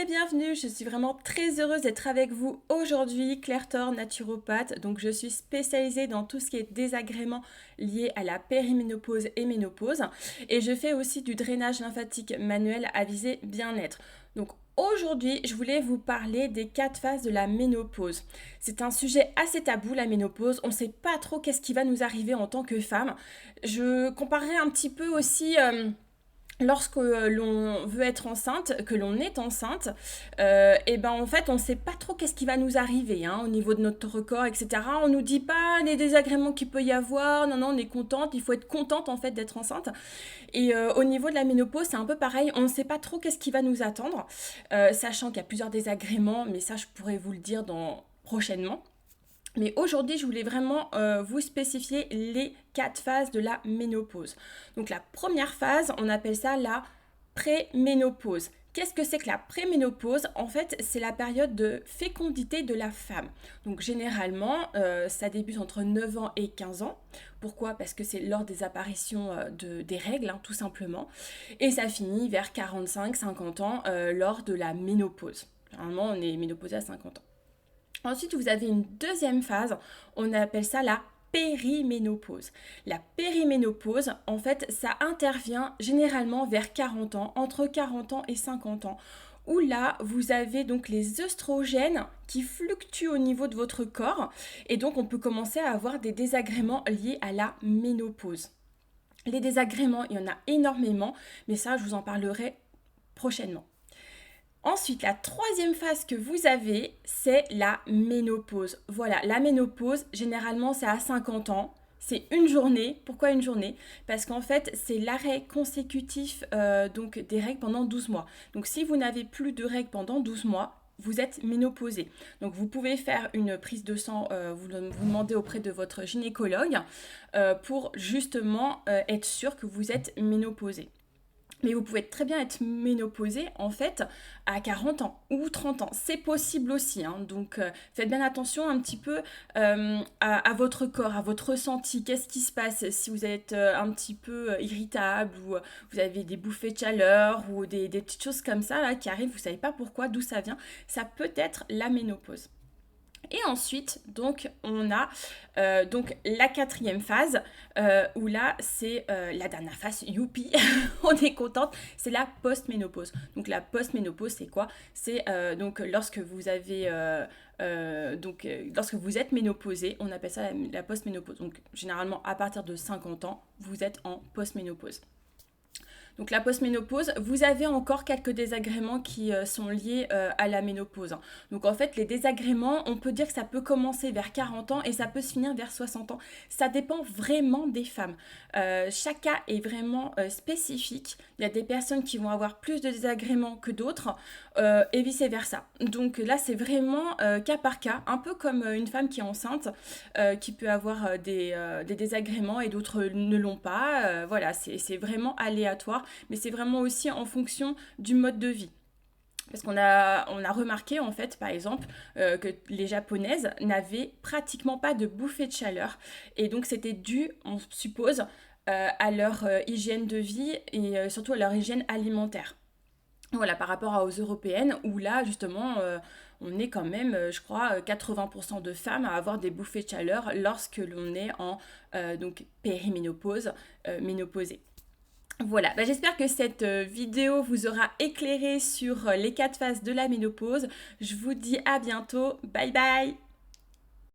bienvenue, je suis vraiment très heureuse d'être avec vous aujourd'hui, Claire Thor, naturopathe. Donc je suis spécialisée dans tout ce qui est désagréments liés à la périménopause et ménopause. Et je fais aussi du drainage lymphatique manuel à visée bien-être. Donc aujourd'hui, je voulais vous parler des 4 phases de la ménopause. C'est un sujet assez tabou, la ménopause. On ne sait pas trop qu'est-ce qui va nous arriver en tant que femme. Je comparerai un petit peu aussi... Lorsque l'on veut être enceinte, que l'on est enceinte, et ben en fait on ne sait pas trop qu'est-ce qui va nous arriver au niveau de notre corps, etc. On nous dit pas les désagréments qu'il peut y avoir, non, on est contente, il faut être contente en fait d'être enceinte. Et au niveau de la ménopause, c'est un peu pareil, on ne sait pas trop qu'est-ce qui va nous attendre, sachant qu'il y a plusieurs désagréments, mais ça je pourrais vous le dire prochainement. Mais aujourd'hui, je voulais vraiment vous spécifier les 4 phases de la ménopause. Donc la première phase, on appelle ça la préménopause. Qu'est-ce que c'est que la préménopause? En fait, c'est la période de fécondité de la femme. Donc généralement, ça débute entre 9 ans et 15 ans. Pourquoi? Parce que c'est lors des apparitions des règles, tout simplement. Et ça finit vers 45-50 ans lors de la ménopause. Généralement, on est ménopausé à 50 ans. Ensuite, vous avez une deuxième phase, on appelle ça la périménopause. La périménopause, en fait, ça intervient généralement vers 40 ans, entre 40 ans et 50 ans, où là, vous avez donc les œstrogènes qui fluctuent au niveau de votre corps, et donc on peut commencer à avoir des désagréments liés à la ménopause. Les désagréments, il y en a énormément, mais ça, je vous en parlerai prochainement. Ensuite, la troisième phase que vous avez, c'est la ménopause. Voilà, la ménopause, généralement, c'est à 50 ans. C'est une journée. Pourquoi une journée? Parce qu'en fait, c'est l'arrêt consécutif donc des règles pendant 12 mois. Donc, si vous n'avez plus de règles pendant 12 mois, vous êtes ménopausé. Donc, vous pouvez faire une prise de sang, vous demandez auprès de votre gynécologue pour justement être sûr que vous êtes ménopausé. Mais vous pouvez très bien être ménopausé en fait à 40 ans ou 30 ans. C'est possible aussi. Donc faites bien attention un petit peu à votre corps, à votre ressenti. Qu'est-ce qui se passe si vous êtes un petit peu irritable ou vous avez des bouffées de chaleur ou des petites choses comme ça là, qui arrivent, vous ne savez pas pourquoi, d'où ça vient. Ça peut être la ménopause. Et ensuite, donc, on a donc la quatrième phase, où là, c'est la dernière phase, youpi, on est contente, c'est la post-ménopause. Donc la post-ménopause, c'est quoi? C'est donc lorsque vous avez... lorsque vous êtes ménopausé, on appelle ça la post-ménopause. Donc généralement, à partir de 50 ans, vous êtes en post-ménopause. Donc la postménopause, vous avez encore quelques désagréments qui sont liés à la ménopause. Donc en fait, les désagréments, on peut dire que ça peut commencer vers 40 ans et ça peut se finir vers 60 ans. Ça dépend vraiment des femmes. Chaque cas est vraiment spécifique. Il y a des personnes qui vont avoir plus de désagréments que d'autres et vice-versa. Donc là, c'est vraiment cas par cas, un peu comme une femme qui est enceinte, qui peut avoir des désagréments et d'autres ne l'ont pas. Voilà, c'est vraiment aléatoire, mais c'est vraiment aussi en fonction du mode de vie. Parce qu'on a remarqué en fait par exemple que les japonaises n'avaient pratiquement pas de bouffées de chaleur et donc c'était dû, on suppose, à leur hygiène de vie et surtout à leur hygiène alimentaire. Voilà, par rapport aux européennes, où là, justement, on est quand même, je crois, 80% de femmes à avoir des bouffées de chaleur lorsque l'on est en donc périménopause, ménopausée. Voilà, j'espère que cette vidéo vous aura éclairé sur les 4 phases de la ménopause. Je vous dis à bientôt. Bye bye!